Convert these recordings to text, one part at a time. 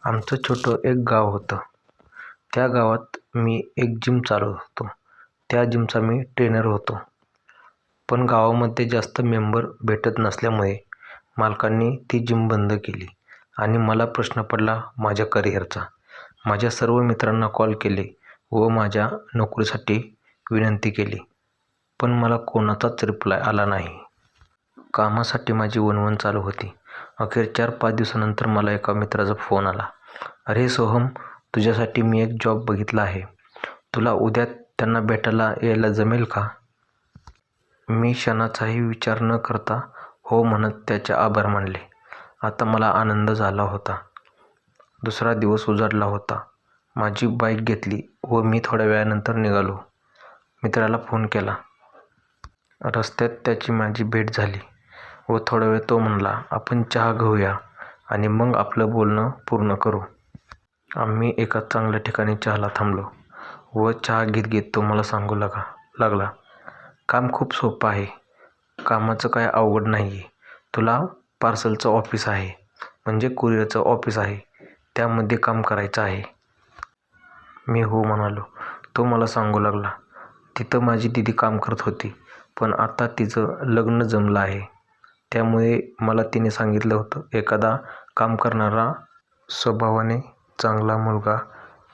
आमचं छोटं एक गाव होतं. त्या गावात मी एक जिम चालवत होतो. त्या जिमचा मी ट्रेनर होतो. पण गावामध्ये जास्त मेंबर भेटत नसल्यामुळे मालकांनी ती जिम बंद केली आणि मला प्रश्न पडला माझ्या करिअरचा. माझ्या सर्व मित्रांना कॉल केले व माझ्या नोकरीसाठी विनंती केली, पण मला कोणाचाच रिप्लाय आला नाही. कामासाठी माझी वणवण चालू होती. अखेर 4-5 दिवसानंतर मला एका मित्राचा फोन आला. "अरे सोहम, तुझ्यासाठी मी एक जॉब बघितला आहे. तुला उद्या त्यांना भेटायला यायला जमेल का?" मी क्षणाचाही विचार न करता हो म्हणत त्याचे आभार मानले. आता मला आनंद झाला होता. दुसरा दिवस उजाडला होता. माझी बाईक घेतली व मी थोड्या वेळानंतर निघालो. मित्राला फोन केला. रस्त्यात त्याची माझी भेट झाली व थोडा वेळ तो म्हणला, "आपण चहा घेऊया आणि मग आपलं बोलणं पूर्ण करू." आम्ही एका चांगल्या ठिकाणी चहाला थांबलो व चहा घेत घेत तो मला सांगू लागला, "काम खूप सोपं आहे. कामाचं काय अवघड नाही आहे. तुला पार्सलचं ऑफिस आहे, म्हणजे कुरिअरचं ऑफिस आहे, त्यामध्ये काम करायचं आहे." मी हो म्हणालो. तो मला सांगू लागला, "तिथं माझी दीदी काम करत होती, पण आता तिचं लग्न जमलं आहे. त्यामुळे मला तिने सांगितलं होतं, एखादा काम करणारा, स्वभावाने चांगला मुलगा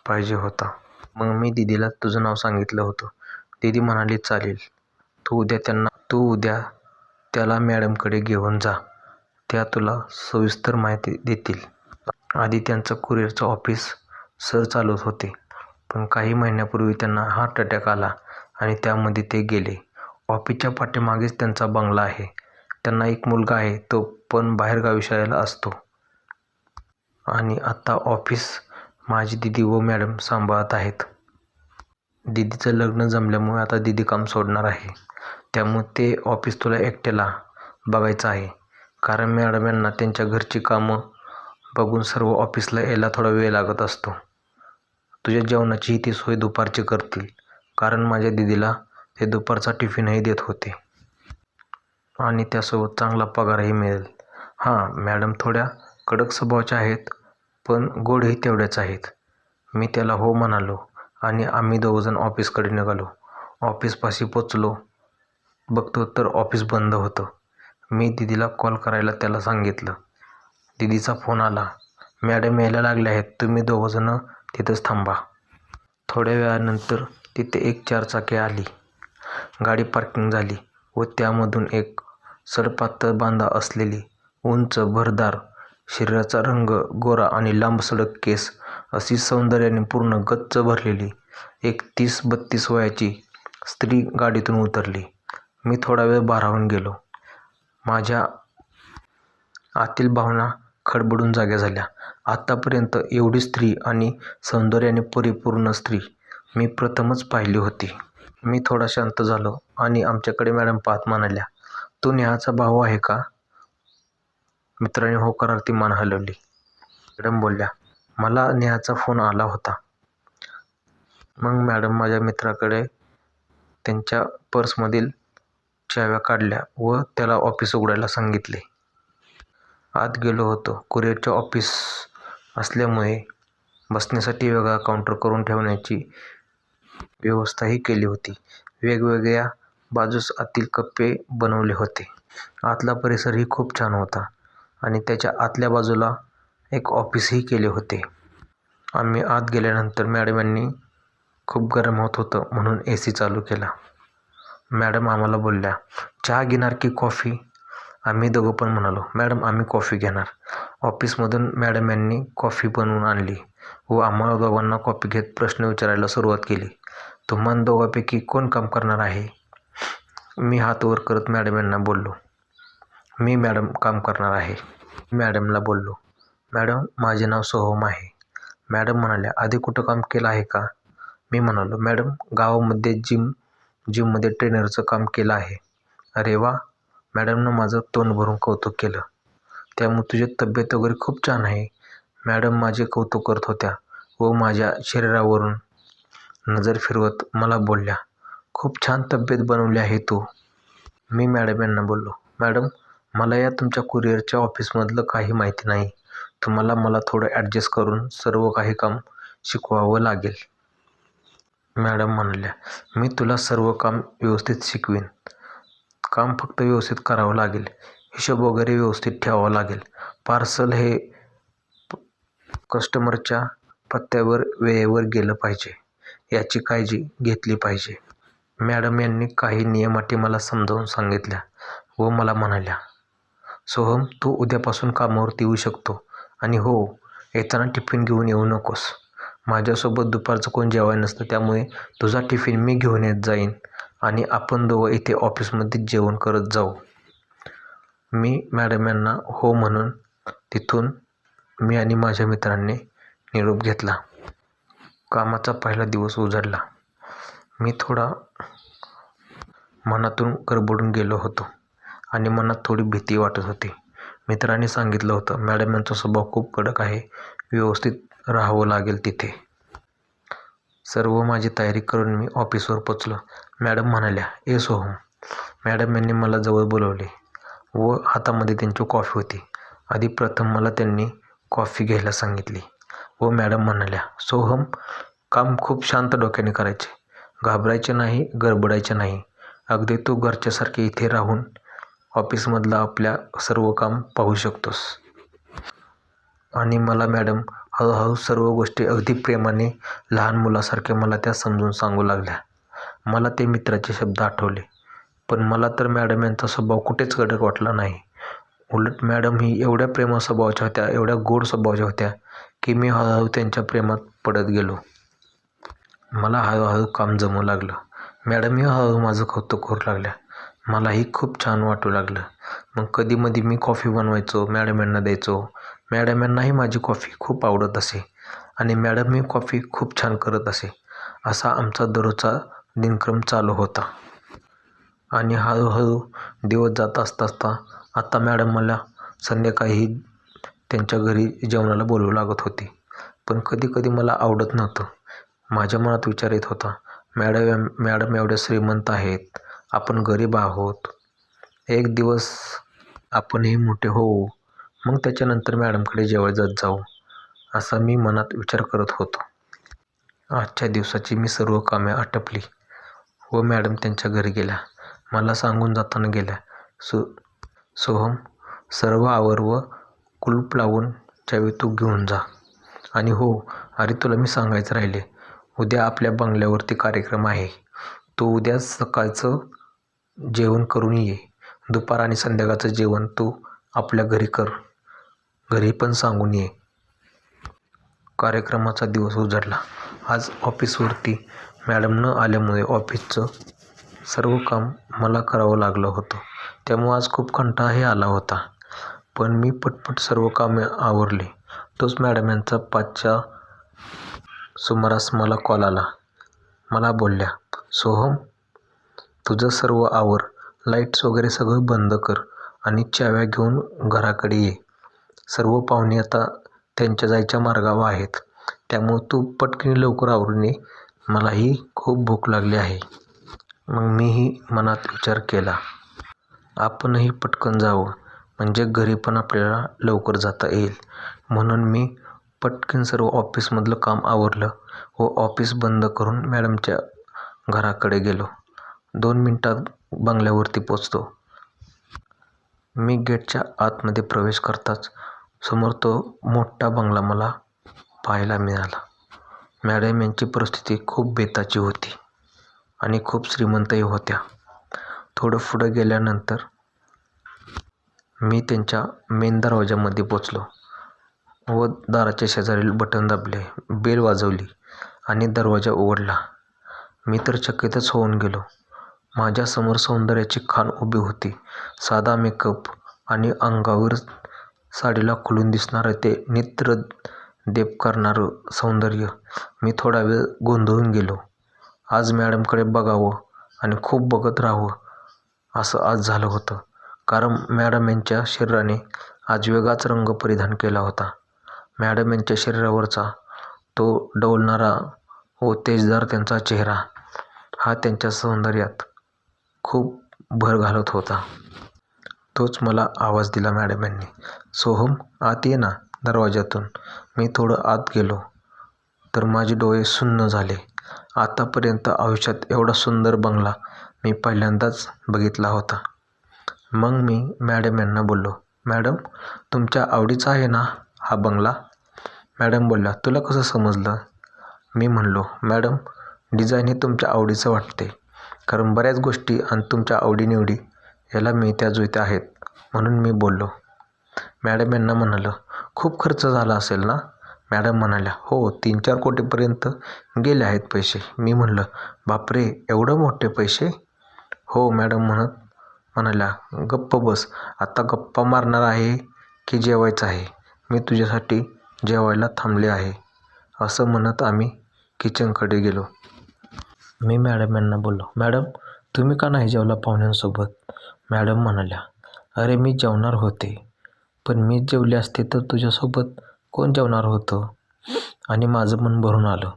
पाहिजे होता. मग मी दीदीला तुझं नाव सांगितलं होतं. दीदी म्हणाली, चालेल. तू उद्या त्याला मॅडमकडे घेऊन जा. त्या तुला सविस्तर माहिती देतील." आधी त्यांचं कुरिअरचं ऑफिस सर चालवत होते, पण काही महिन्यापूर्वी त्यांना हार्ट अटॅक आला आणि त्यामध्ये ते गेले. ऑफिसच्या पाठीमागेच त्यांचा बंगला आहे. त्यांना एक मुलगा आहे, तो पण बाहेरगावी शाळेला असतो. आणि आता ऑफिस माझी दीदी व मॅडम सांभाळत आहेत. दीदीचं लग्न जमल्यामुळे आता दीदी काम सोडणार आहे. त्यामुळे ते ऑफिस तुला एकट्याला बघायचं आहे, कारण मॅडम यांना त्यांच्या घरची कामं बघून सर्व ऑफिसला यायला थोडा वेळ लागत असतो. तुझ्या जेवणाचीही ती सोय दुपारची करतील, कारण माझ्या दीदीला ते दुपारचा टिफिनही देत होते. आणि त्यासोबत चांगला पगारही मिळेल. हां, मॅडम थोड्या कडक स्वभावाच्या आहेत, पण गोडही तेवढ्याच आहेत. मी त्याला हो म्हणालो आणि आम्ही दोघंजण ऑफिसकडे निघालो. ऑफिसपाशी पोचलो. बघतो तर ऑफिस बंद होतं. मी दीदीला कॉल करायला त्याला सांगितलं. दीदीचा फोन आला, "मॅडम यायला लागल्या आहेत. तुम्ही दोघंजण तिथंच थांबा." थोड्या वेळानंतर तिथे एक 4-चाकी आली. गाडी पार्किंग झाली व त्यामधून एक सडपातळ बांधा असलेली, उंच, भरदार, शरीराचा रंग गोरा आणि लांबसडक केस अशी सौंदर्याने पूर्ण गच्च भरलेली एक 30-32 वयाची स्त्री गाडीतून उतरली. मी थोडा वेळ भारावून गेलो. माझ्या आतील भावना खडबडून जाग्या झाल्या. आतापर्यंत एवढी स्त्री आणि सौंदर्याने परिपूर्ण स्त्री मी प्रथमच पाहिली होती. मी थोडा शांत झालो आणि आमच्याकडे मॅडम पाहत म्हणाल्या, "तू नेहाचा भाऊ आहे का?" मित्राने होकारार्थी मान हलवली. मॅडम बोलल्या, "मला नेहाचा फोन आला होता." मग मॅडम माझ्या मित्राकडे त्यांच्या पर्समधील चाव्या काढल्या व त्याला ऑफिस उघडायला सांगितले. आत गेलो होतो. कुरिअरचे ऑफिस असल्यामुळे बसण्यासाठी वेगळा काउंटर करून ठेवण्याची व्यवस्थाही केली होती. वेगवेगळ्या बाजूस आतील कप्पे बनवले होते. आतला परिसरही खूप छान होता आणि त्याच्या आतल्या बाजूला एक ऑफिसही केले होते. आम्ही आत गेल्यानंतर मॅडम यांनी खूप गरम होत होतं म्हणून AC चालू केला. मॅडम आम्हाला बोलल्या, "चहा घेणार की कॉफी?" आम्ही दोघं पण म्हणालो, "मॅडम, आम्ही कॉफी घेणार." ऑफिसमधून मॅडम यांनी कॉफी बनवून आणली व आम्हाला दोघांना कॉफी घेत प्रश्न विचारायला सुरुवात केली. "तुम्हा दोघांपैकी कोण काम करणार आहे?" मी हात वर करत मॅडम यांना बोललो, "मी मॅडम काम करणार आहे." मॅडमला बोललो, "मॅडम, माझे नाव सोहम आहे." मॅडम म्हणाल्या, "आधी कुठं काम केलं आहे का?" मी म्हणालो, "मॅडम, गावामध्ये जिममध्ये ट्रेनरचं काम केलं आहे." "अरे वा." मॅडमनं माझं तोंड भरून कौतुक केलं. "त्यामुळे तुझी तब्येत वगैरे खूप छान आहे." मॅडम माझे कौतुक करत होत्या व माझ्या शरीरावरून नजर फिरवत मला बोलल्या, "खूप छान तब्येत बनवली आहे तू." मी मॅडम यांना बोललो, "मॅडम, मला या तुमच्या कुरिअरच्या ऑफिसमधलं काही माहिती नाही. तुम्हाला मला थोडं ॲडजस्ट करून सर्व काही काम शिकवावं लागेल. मॅडम म्हणाल्या, मी तुला सर्व काम व्यवस्थित शिकवीन. काम फक्त व्यवस्थित करावं लागेल. हिशोब वगैरे व्यवस्थित ठेवावा लागेल. पार्सल हे कस्टमरच्या पत्त्यावर वेळेवर गेलं पाहिजे याची काळजी घेतली पाहिजे. मॅडम यांनी काही नियम अटी मला समजावून सांगितल्या व मला म्हणाल्या, सोहम, तू उद्यापासून कामावरती येऊ शकतो. आणि हो, येताना टिफिन घेऊन येऊ नकोस. माझ्यासोबत दुपारचं कोण जेवायला नसतं, त्यामुळे तुझा टिफिन मी घेऊन येत जाईन आणि आपण दोघं इथे ऑफिसमध्ये जेवण करत जाऊ. मी मॅडम यांना हो म्हणून तिथून मी आणि माझ्या मित्रांनी निरोप घेतला. कामाचा पहिला दिवस उजाडला. मी थोडा मनातून गडबडून गेलो होतो आणि मनात थोडी भीती वाटत होती. मित्रांनी सांगितलं होतं, मॅडम यांचा स्वभाव खूप कडक आहे, व्यवस्थित राहावं लागेल तिथे. सर्व माझी तयारी करून मी ऑफिसवर पोचलो. मॅडम म्हणाल्या, ए सोहम. मॅडम यांनी मला जवळ बोलवले व हातामध्ये त्यांची कॉफी होती. आधी प्रथम मला त्यांनी कॉफी घ्यायला सांगितली व मॅडम म्हणाल्या, सोहम, काम खूप शांत डोक्याने करायचे. घाबरायचे नाही, गडबडायचे नाही. अगदी तू घरच्यासारखे इथे राहून ऑफिसमधलं आपल्या सर्व काम पाहू शकतोस. आणि मला मॅडम हळूहळू सर्व गोष्टी अगदी प्रेमाने लहान मुलासारखे मला त्या समजून सांगू लागल्या. मला ते मित्राचे शब्द आठवले. पण मला तर मॅडम यांचा स्वभाव कुठेच कडक वाटला नाही. उलट मॅडम ही एवढ्या प्रेमळ स्वभावाच्या होत्या, एवढ्या गोड स्वभावाच्या होत्या की मी हळूहळू त्यांच्या प्रेमात पडत गेलो. मला हळूहळू काम जमू लागलं. मॅडमही हळूहळू माझं कौतुक करू लागल्या. मलाही खूप छान वाटू लागलं. मग कधीमधी मी कॉफी बनवायचो, मॅडम यांना द्यायचो. मॅडम यांनाही माझी कॉफी खूप आवडत असे आणि मॅडमही कॉफी खूप छान करत असे. असा आमचा दररोजचा दिनक्रम चालू होता. आणि हळूहळू दिवस जात असता आता मॅडम मला संध्याकाळीही त्यांच्या घरी जेवणाला बोलवू लागत होती. पण कधीकधी मला आवडत नव्हतं. माझ्या मनात विचार येत होता, मॅडम एवढ्या श्रीमंत आहेत, आपण गरीब आहोत. एक दिवस आपणही मोठे होऊ, मग त्याच्यानंतर मॅडमकडे जेवायला जात जाऊ, असा मी मनात विचार करत होतो. आजच्या दिवसाची मी सर्व कामे आटपली व मॅडम त्यांच्या घरी गेल्या. मला सांगून जाताना गेल्या, सोहम, सर्व आवर व कुलूप लावून चावी तू घेऊन जा. आणि हो, अरे तुला मी सांगायचं राहिले, उद्या आपल्या बंगल्यावरती कार्यक्रम आहे. तू उद्या सकाळचं जेवण करून ये. दुपार आणि संध्याकाळचं जेवण तू आपल्या घरी कर. घरी पण सांगून ये. कार्यक्रमाचा दिवस उजाडला. आज ऑफिसवरती मॅडम न आल्यामुळे ऑफिसचं सर्व काम मला करावं लागलं होतं. त्यामुळे आज खूप कंटाळाही आला होता. पण मी पटपट सर्व कामे आवरली. तोच मॅडम यांचा 5च्या सुमारास मला कॉल आला. मला बोलल्या, सोहम, तुझं सर्व आवर, लाईट्स वगैरे सगळं बंद कर आणि चाव्या घेऊन घराकडे ये. सर्व पाहुणे आता त्यांच्या जायच्या मार्गावर आहेत, त्यामुळे तू पटकन लवकर आवरून ये. मलाही खूप भूक लागली आहे. मग मीही मनात विचार केला, आपणही पटकन जावं, म्हणजे घरी पण आपल्याला लवकर जाता येईल. म्हणून मी पटकन सर्व ऑफिसमधलं काम आवरलं व ऑफिस बंद करून मॅडमच्या घराकडे गेलो. 2 मिनिटात बंगल्यावरती पोचतो. मी गेटच्या आतमध्ये प्रवेश करताच समोर तो मोठा बंगला मला पाहायला मिळाला. मॅडम यांची परिस्थिती खूप बेताची होती आणि खूप श्रीमंतही होत्या. थोडं पुढं गेल्यानंतर मी त्यांच्या मेन दरवाजामध्ये पोचलो व दाराच्या शेजारील बटन दाबले, बेल वाजवली आणि दरवाजा उघडला. मी तर चकितच होऊन गेलो. माझ्यासमोर सौंदर्याची खाण उभी होती. साधा मेकअप आणि अंगावर साडीला खुलून दिसणारं ते नेत्रदेप करणारं सौंदर्य. मी थोडा वेळ गोंधळून गेलो. आज मॅडमकडे बघावं आणि खूप बघत राहावं असं आज झालं होतं. कारण मॅडम यांच्या शरीराने आज वेगळाच रंग परिधान केला होता. मॅडम यांच्या शरीरावरचा तो डौलणारा व तेजदार त्यांचा चेहरा हा त्यांच्या सौंदर्यात खूप भर घालत होता. तोच मला आवाज दिला मॅडम यांनी, सोहम, आत ये ना. दरवाजातून. मी थोडं आत गेलो तर माझे डोळे सुन्न झाले. आतापर्यंत आयुष्यात एवढा सुंदर बंगला मी पहिल्यांदाच बघितला होता. मग मी मॅडम यांना बोललो, मॅडम तुमच्या आवडीचा आहे ना हा बंगला? मॅडम बोलल्या, तुला कसं समजलं? मी म्हणलो, मॅडम डिझाईन हे तुमच्या आवडीचं वाटते, कारण बऱ्याच गोष्टी आणि तुमच्या आवडीनिवडी याला मिळत्या जुळत्या आहेत, म्हणून मी बोललो. मॅडम यांना म्हणालं, खूप खर्च झाला असेल ना? मॅडम म्हणाल्या, हो 3-4 कोटीपर्यंत गेले आहेत पैसे. मी म्हणलं, बापरे एवढं मोठे पैसे? हो मॅडम म्हणाल्या, गप्प बस, आता गप्पा मारणार आहे की जेवायचं आहे? मी तुझ्यासाठी जेवायला थांबले आहे. असं म्हणत आम्ही किचनकडे गेलो. मी मॅडम यांना बोललो, मॅडम तुम्ही का नाही जेवला पाहुण्यांसोबत? मॅडम म्हणाल्या, अरे मी जेवणार होते, पण मी जेवले असते तर तुझ्यासोबत कोण जेवणार होतं? आणि माझं मन भरून आलं.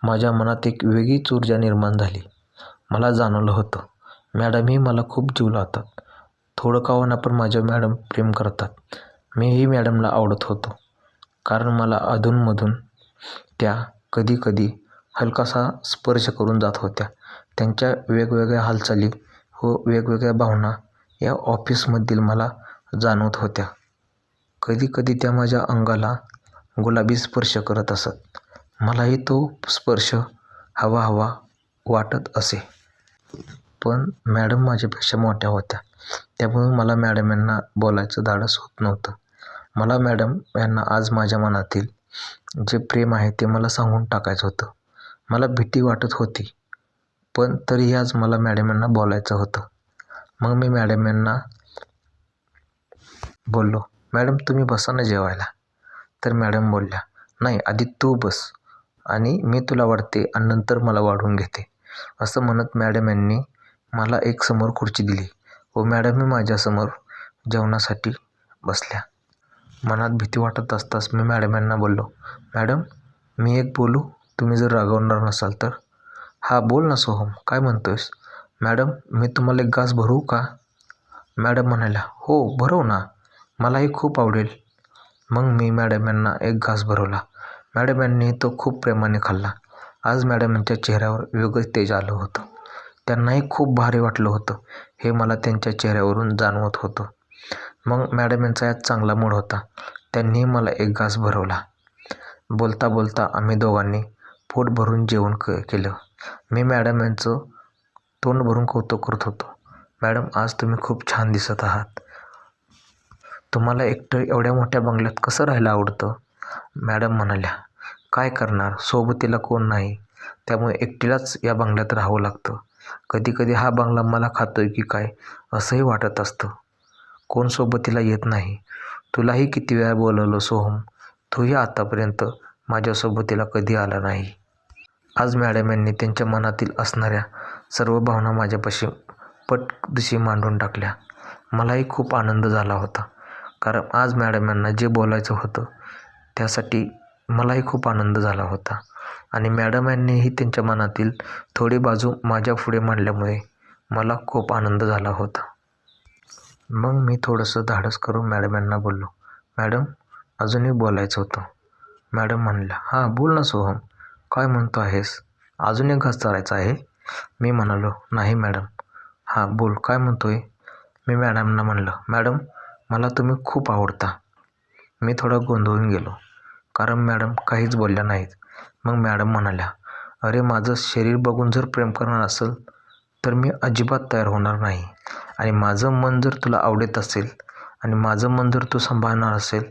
माझ्या मनात एक वेगळीच ऊर्जा निर्माण झाली. मला जाणवलं होतं मॅडमही मला खूप जीव लावतात. थोडं का होईना पण माझ्या मॅडम प्रेम करतात. मीही मॅडमला आवडत होतो, कारण मला अधूनमधून त्या कधी कधी हलकासा स्पर्श करून जात होत्या. त्यांच्या वेगवेगळ्या हालचाली व वेगवेगळ्या भावना या ऑफिसमधील मला जाणवत होत्या. कधी कधी त्या माझ्या अंगाला गुलाबी स्पर्श करत असत. मलाही तो स्पर्श हवा हवा वाटत असे. पण मॅडम माझ्यापेक्षा मोठ्या होत्या, त्यामुळे मला मॅडम यांना बोलायचं धाडस होत नव्हतं. मला मॅडम यांना आज माझ्या मनातील जे प्रेम आहे ते मला सांगून टाकायचं होतं. मला भीती वाटत होती, पण तरीही आज मला मॅडम यांना बोलायचं होतं. मग मी मॅडम यांना बोललो, मॅडम तुम्ही बसा ना जेवायला. तर मॅडम बोलल्या, नाही आधी तू बस आणि मी तुला वाढते आणि नंतर मला वाढून घेते. असं म्हणत मॅडम यांनी मला एक समोर खुर्ची दिली व मॅडमही माझ्यासमोर जेवणासाठी बसल्या. मनात भीती वाटत असताच मी मॅडम यांना बोललो, मॅडम मी एक बोलू, तुम्ही जर रागवणार नसाल तर? हा बोल ना सोहम, काय म्हणतोयस? मॅडम मी तुम्हाला एक घास भरवू का? मॅडम म्हणाल्या, हो भरव ना, मलाही खूप आवडेल. मग मी मॅडम यांना एक घास भरवला. मॅडम यांनी तो खूप प्रेमाने खाल्ला. आज मॅडम यांच्या चेहऱ्यावर वेगळंच तेज आलं होतं. त्यांनाही खूप भारी वाटलं होतं हे मला त्यांच्या चेहऱ्यावरून जाणवत होतं. मग मॅडम यांचा आज चांगला मूड होता. त्यांनीही मला एक घास भरवला. बोलता बोलता आम्ही दोघांनी पोट भरून जेवण केलं. मी मॅडम यांचं तोंड भरून कौतुक करत होतो. मॅडम आज तुम्ही खूप छान दिसत आहात. तुम्हाला एकटं एवढ्या मोठ्या बंगल्यात कसं राहायला आवडतं? मॅडम म्हणाल्या, काय करणार, सोबतीला कोण नाही, त्यामुळे एकटीलाच या बंगल्यात राहावं लागतं. कधी कधी हा बंगला मला खातोय की काय असंही वाटत असतं. कोण सोबतीला येत नाही. तुलाही किती वेळा बोलवलं सोहम, तूही आतापर्यंत माझ्या सोबतीला कधी आला नाही. आज मॅडम यांनी त्यांच्या मनातील असणाऱ्या सर्व भावना माझ्यापाशी पटदिशी मांडून टाकल्या. मलाही खूप आनंद झाला होता, कारण आज मॅडम यांना जे बोलायचं होतं त्यासाठी मलाही खूप आनंद झाला होता. आणि मॅडम यांनीही त्यांच्या मनातील थोडी बाजू माझ्या पुढे मांडल्यामुळे मला खूप आनंद झाला होता. मग मी थोडंसं धाडस करून मॅडम यांना बोललो, मॅडम अजूनही बोलायचं होतं. मॅडम म्हणल्या, हां बोल ना सोहम, काय म्हणतो आहेस? अजून एक घास चारायचा आहे? मी म्हणालो, नाही मॅडम. हां बोल, काय म्हणतोय? मी मॅडमना म्हणलं, मॅडम मला तुम्ही खूप आवडता. मी थोडा गोंधळून गेलो, कारण मॅडम काहीच बोलल्या नाहीत. मग मॅडम म्हणाल्या, अरे माझं शरीर बघून जर प्रेम करणार असेल तर मी अजिबात तयार होणार नाही. आणि माझं मन जर तुला आवडत असेल आणि माझं मन जर तू सांभाळणार असेल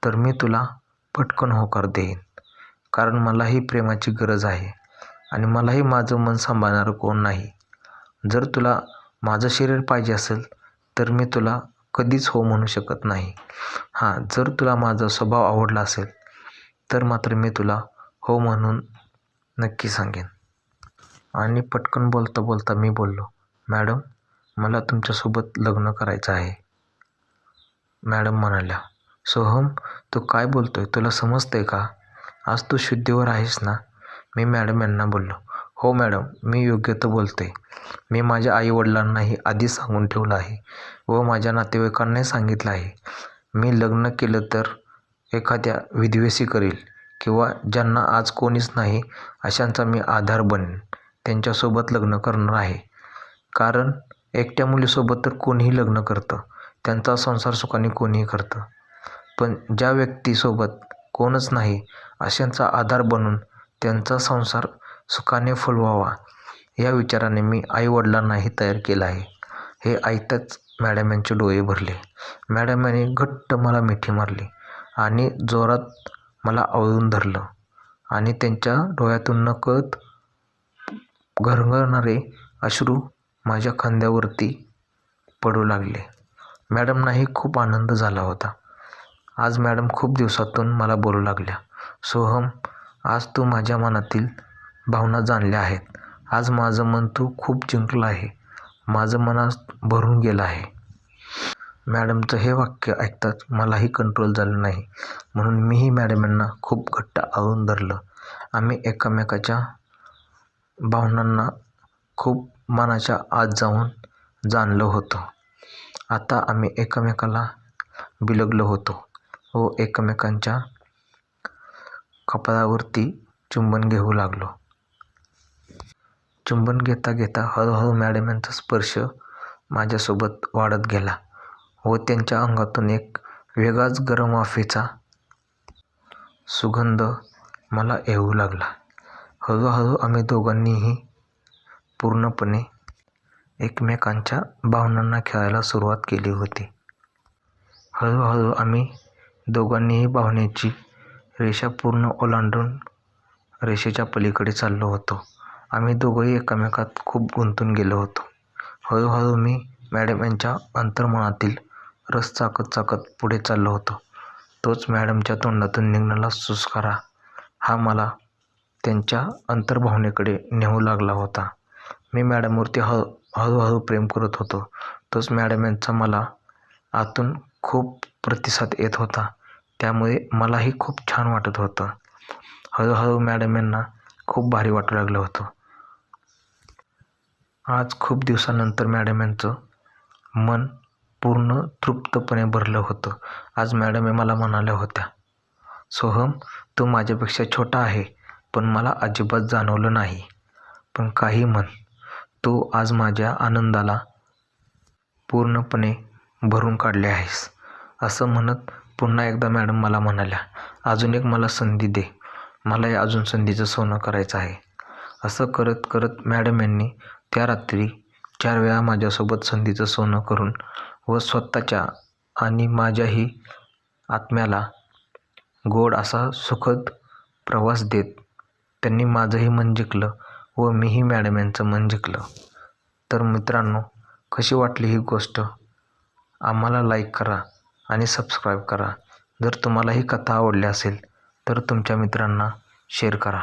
तर मी तुला पटकन होकार देईन, कारण मलाही प्रेमाची गरज आहे आणि मलाही माझं मन सांभाळणारं कोण नाही. जर तुला माझं शरीर पाहिजे असेल तर मी तुला कधीच हो म्हणू शकत नाही. हां जर तुला माझा स्वभाव आवडला असेल तर मात्र मी तुला हो म्हणून नक्की सांगेन. आणि पटकन बोलता बोलता मी बोललो, मॅडम मला तुमच्यासोबत लग्न करायचं आहे. मॅडम म्हणाल्या, सोहम तू काय बोलतोय, तुला समजतंय का? आज तू शुद्धीवर आहेस ना? मी मॅडम यांना बोललो, हो मॅडम मी योग्य तर बोलतोय. मी माझ्या आईवडिलांनाही आधी सांगून ठेवलं आहे व माझ्या नातेवाईकांनाही सांगितलं आहे. मी लग्न केलं तर एखाद्या विधवेशी करेल किंवा ज्यांना आज कोणीच नाही अशांचा मी आधार बनेन, त्यांच्यासोबत लग्न करणार आहे. कारण एकट्या मुलीसोबत तर कोणीही लग्न करतं, त्यांचा संसार सुखाने कोणीही करतं. पण ज्या व्यक्तीसोबत कोणच नाही अशांचा आधार बनून त्यांचा संसार सुखाने फुलवावा या विचाराने मी आईवडिलांनाही तयार केलं आहे. हे ऐकताच मॅडम यांचे डोळे भरले. मॅडम यांनी घट्ट मला मिठी मारली आणि जोरात मला आवळून धरलं आणि त्यांच्या डोळ्यातून नकळत घरघरणारे अश्रू माझ्या खांद्यावरती पडू लागले. मॅडमनाही खूप आनंद झाला होता. आज मॅडम खूप दिवसातून मला बोलू लागल्या, सोहम, आज तू माझ्या मनातील भावना जाणल्या आहेत. आज माझं मन तू खूप जिंकलं आहे. माझं मनात भरून गेलं आहे. मॅडमचं हे वाक्य ऐकताच मलाही कंट्रोल झालं नाही, म्हणून मीही मॅडम यांना खूप घट्ट आवळून धरलं. आम्ही एकमेकाच्या भावनांना खूप मनाच्या आत जाऊन जाणलं होतं. आता आम्ही एकमेकाला बिलगलो होतो व एकमेकांच्या कपाळावरती चुंबन घेऊ लागलो. चुंबन घेता घेता हळूहळू मॅडम यांचा स्पर्श माझ्यासोबत वाढत गेला व त्यांच्या अंगातून एक वेगळाच गरम वाफेचा सुगंध मला येऊ लागला. हळूहळू आम्ही दोघांनीही पूर्णपणे एकमेकांच्या भावनांना खेळायला सुरुवात केली होती. हळूहळू आम्ही दोघांनीही भावनेची रेषा पूर्ण ओलांडून रेषेच्या पलीकडे चाललो होतो. आम्ही दोघंही एकमेकात खूप गुंतून गेलो होतो. हळूहळू मी मॅडम यांच्या अंतर्मनातील रस चाकत चाकत पुढे चाललो होतो. तोच मॅडमच्या तोंडातून निघणारा सुस्कारा हा मला त्यांच्या अंतर्भावनेकडे नेऊ लागला होता. मी मॅडमवरती हळूहळू प्रेम करत होतो. तोच मॅडम यांचा मला आतून खूप प्रतिसाद येत होता. त्यामुळे मलाही खूप छान वाटत होतं. हळूहळू मॅडम यांना खूप भारी वाटू लागलं होतं. आज खूप दिवसानंतर मॅडम यांचं मन पूर्ण तृप्तपणे भरलं होतं. आज मॅडम मला म्हणाल्या होत्या, सोहम, तू माझ्यापेक्षा छोटा आहे पण मला अजिबात जाणवलं नाही. पण काही म्हण, तू आज माझ्या आनंदाला पूर्णपणे भरून काढले आहेस. असं म्हणत पुन्हा एकदा मॅडम मला म्हणाल्या, अजून एक मला संधी दे, मलाही अजून संधीचं सोनं करायचं आहे. असं करत करत मॅडम यांनी त्या रात्री 4 वेळा माझ्यासोबत संधीचं सोनं करून व स्वतःच्या आणि माझ्याही आत्म्याला गोड असा सुखद प्रवास देत त्यांनी माझंही मन जिंकलं व मीही मॅडम यांचं मन जिंकलं. तर मित्रांनो, कशी वाटली ही गोष्ट? आम्हाला लाईक करा आणि सबस्क्राईब करा. जर तुम्हाला ही कथा आवडली असेल तर तुमच्या मित्रांना शेअर करा.